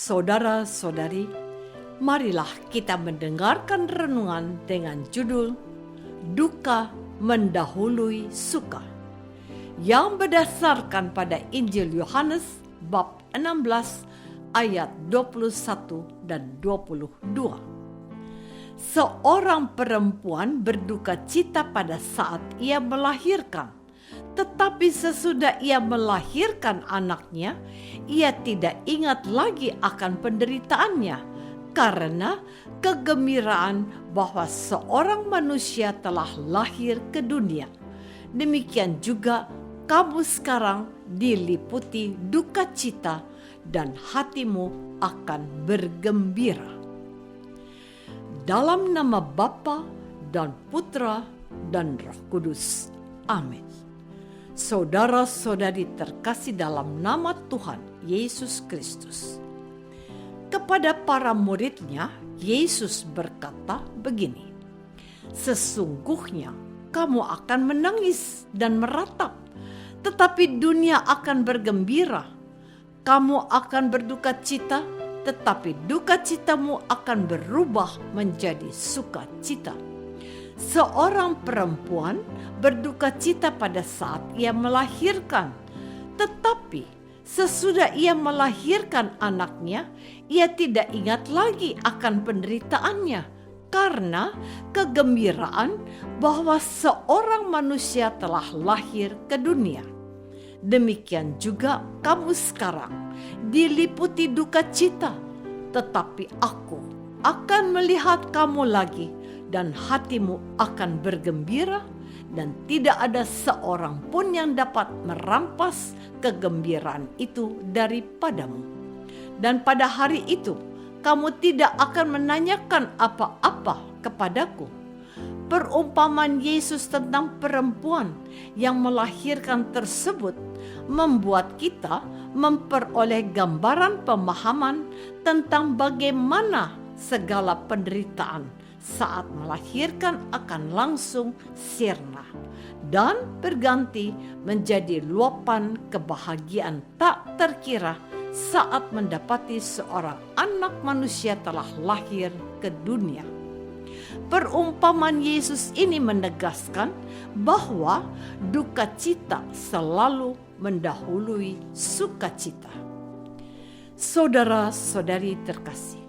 Saudara-saudari, marilah kita mendengarkan renungan dengan judul Duka Mendahului Suka, yang berdasarkan pada Injil Yohanes bab 16 ayat 21 dan 22. Seorang perempuan berduka cita pada saat ia melahirkan, tetapi sesudah ia melahirkan anaknya, ia tidak ingat lagi akan penderitaannya karena kegembiraan bahwa seorang manusia telah lahir ke dunia. Demikian juga kamu sekarang diliputi duka cita dan hatimu akan bergembira. Dalam nama Bapa dan Putra dan Roh Kudus. Amin. Saudara-saudari terkasih dalam nama Tuhan Yesus Kristus. Kepada para murid-Nya, Yesus berkata begini, "Sesungguhnya kamu akan menangis dan meratap, tetapi dunia akan bergembira. Kamu akan berduka cita, tetapi duka citamu akan berubah menjadi sukacita." Seorang perempuan berduka cita pada saat ia melahirkan, tetapi sesudah ia melahirkan anaknya, ia tidak ingat lagi akan penderitaannya karena kegembiraan bahwa seorang manusia telah lahir ke dunia. Demikian juga kamu sekarang diliputi duka cita, tetapi Aku akan melihat kamu lagi dan hatimu akan bergembira, dan tidak ada seorang pun yang dapat merampas kegembiraan itu daripadamu. Dan pada hari itu kamu tidak akan menanyakan apa-apa kepadaku. Perumpamaan Yesus tentang perempuan yang melahirkan tersebut membuat kita memperoleh gambaran pemahaman tentang bagaimana segala penderitaan saat melahirkan akan langsung sirna dan berganti menjadi luapan kebahagiaan tak terkira saat mendapati seorang anak manusia telah lahir ke dunia. Perumpamaan Yesus ini menegaskan bahwa duka cita selalu mendahului sukacita. Saudara-saudari terkasih,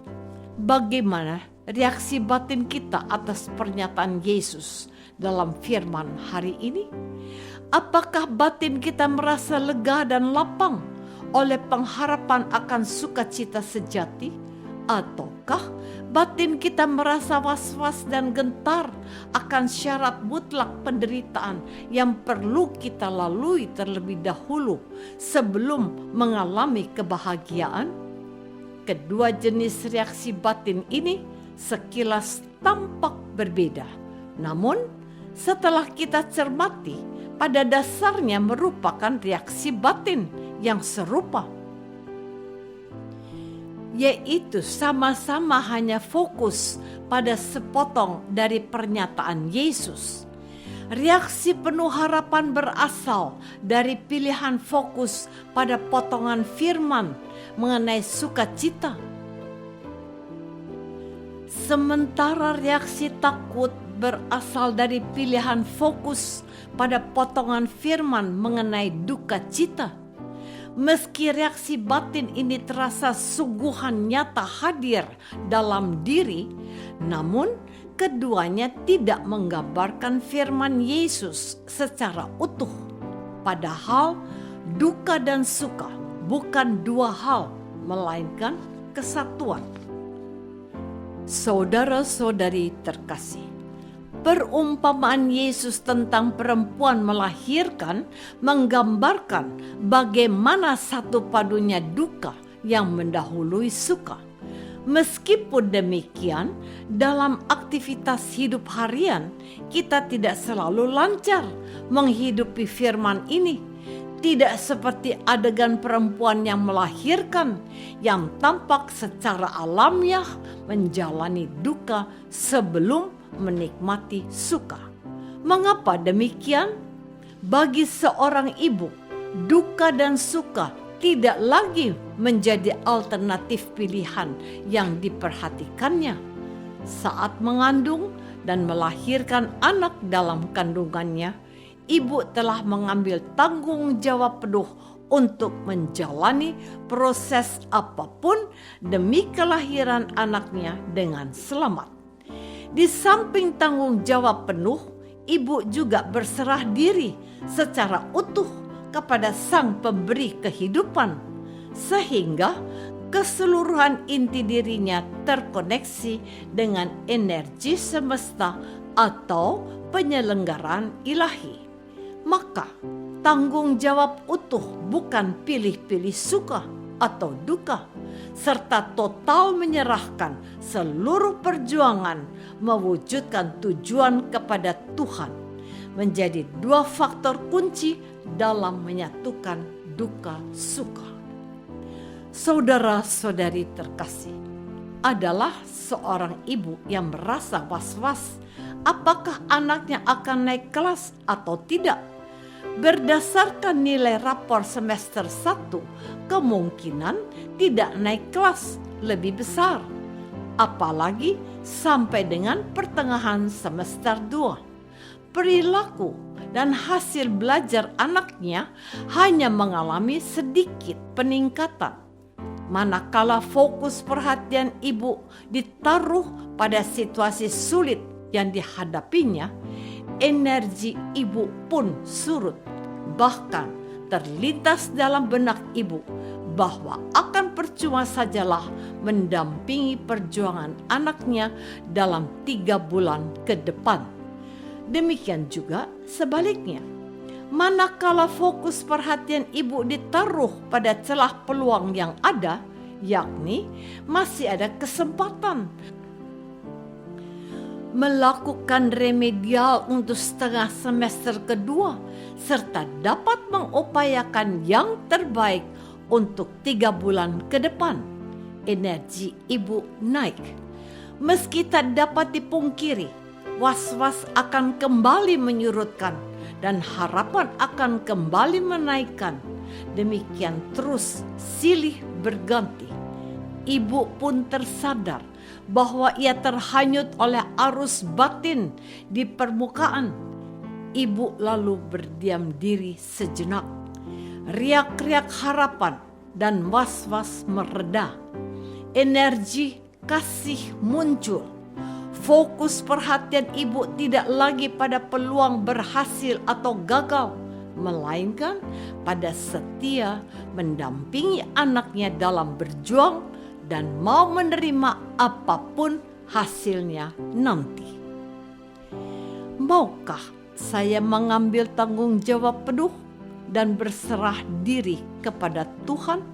bagaimana reaksi batin kita atas pernyataan Yesus dalam firman hari ini? Apakah batin kita merasa lega dan lapang oleh pengharapan akan sukacita sejati? Ataukah batin kita merasa was-was dan gentar akan syarat mutlak penderitaan yang perlu kita lalui terlebih dahulu sebelum mengalami kebahagiaan? Kedua jenis reaksi batin ini sekilas tampak berbeda, namun setelah kita cermati, pada dasarnya merupakan reaksi batin yang serupa, yaitu sama-sama hanya fokus pada sepotong dari pernyataan Yesus. Reaksi penuh harapan berasal dari pilihan fokus pada potongan firman mengenai sukacita. Sementara reaksi takut berasal dari pilihan fokus pada potongan firman mengenai duka cita. Meski reaksi batin ini terasa sungguhan nyata hadir dalam diri, namun keduanya tidak menggambarkan firman Yesus secara utuh. Padahal duka dan suka bukan dua hal, melainkan kesatuan. Saudara-saudari terkasih, perumpamaan Yesus tentang perempuan melahirkan menggambarkan bagaimana satu padunya duka yang mendahului suka. Meskipun demikian, dalam aktivitas hidup harian kita tidak selalu lancar menghidupi firman ini. Tidak seperti adegan perempuan yang melahirkan yang tampak secara alamiah menjalani duka sebelum menikmati suka. Mengapa demikian? Bagi seorang ibu, duka dan suka tidak lagi menjadi alternatif pilihan yang diperhatikannya. Saat mengandung dan melahirkan anak dalam kandungannya, ibu telah mengambil tanggung jawab penuh untuk menjalani proses apapun demi kelahiran anaknya dengan selamat. Di samping tanggung jawab penuh, ibu juga berserah diri secara utuh kepada Sang Pemberi kehidupan, sehingga keseluruhan inti dirinya terkoneksi dengan energi semesta atau penyelenggaraan ilahi. Maka tanggung jawab utuh bukan pilih-pilih suka atau duka, serta total menyerahkan seluruh perjuangan mewujudkan tujuan kepada Tuhan, menjadi dua faktor kunci dalam menyatukan duka suka. Saudara-saudari terkasih, adalah seorang ibu yang merasa was-was apakah anaknya akan naik kelas atau tidak. Berdasarkan nilai rapor semester 1, kemungkinan tidak naik kelas lebih besar, apalagi sampai dengan pertengahan semester 2. Perilaku dan hasil belajar anaknya hanya mengalami sedikit peningkatan. Manakala fokus perhatian ibu ditaruh pada situasi sulit yang dihadapinya, energi ibu pun surut. Bahkan terlintas dalam benak ibu bahwa akan percuma sajalah mendampingi perjuangan anaknya dalam 3 bulan ke depan. Demikian juga sebaliknya. Manakala fokus perhatian ibu ditaruh pada celah peluang yang ada, yakni masih ada kesempatan melakukan remedial untuk setengah semester kedua, serta dapat mengupayakan yang terbaik untuk 3 bulan ke depan, energi ibu naik. Meski tak dapat dipungkiri, was-was akan kembali menyurutkan dan harapan akan kembali menaikkan. Demikian terus silih berganti. Ibu pun tersadar bahwa ia terhanyut oleh arus batin di permukaan. Ibu lalu berdiam diri sejenak. Riak-riak harapan dan was-was mereda. Energi kasih muncul. Fokus perhatian ibu tidak lagi pada peluang berhasil atau gagal, melainkan pada setia mendampingi anaknya dalam berjuang dan mau menerima apapun hasilnya nanti. Maukah saya mengambil tanggung jawab penuh dan berserah diri kepada Tuhan?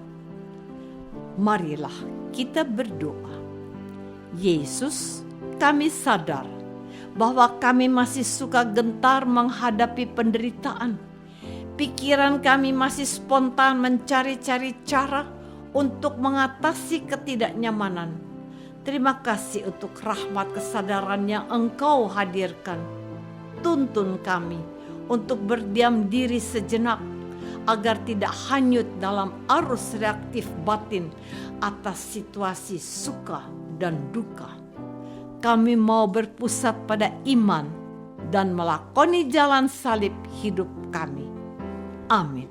Marilah kita berdoa. Yesus, kami sadar bahwa kami masih suka gentar menghadapi penderitaan. Pikiran kami masih spontan mencari-cari cara untuk mengatasi ketidaknyamanan. Terima kasih untuk rahmat kesadaran yang Engkau hadirkan. Tuntun kami untuk berdiam diri sejenak, agar tidak hanyut dalam arus reaktif batin atas situasi suka dan duka. Kami mau berpusat pada iman dan melakoni jalan salib hidup kami. Amin.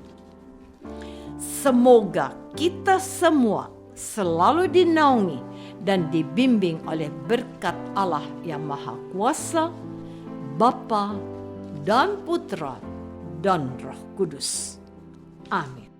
Semoga kita semua selalu dinaungi dan dibimbing oleh berkat Allah yang Maha Kuasa, Bapa dan Putra dan Roh Kudus. Amin.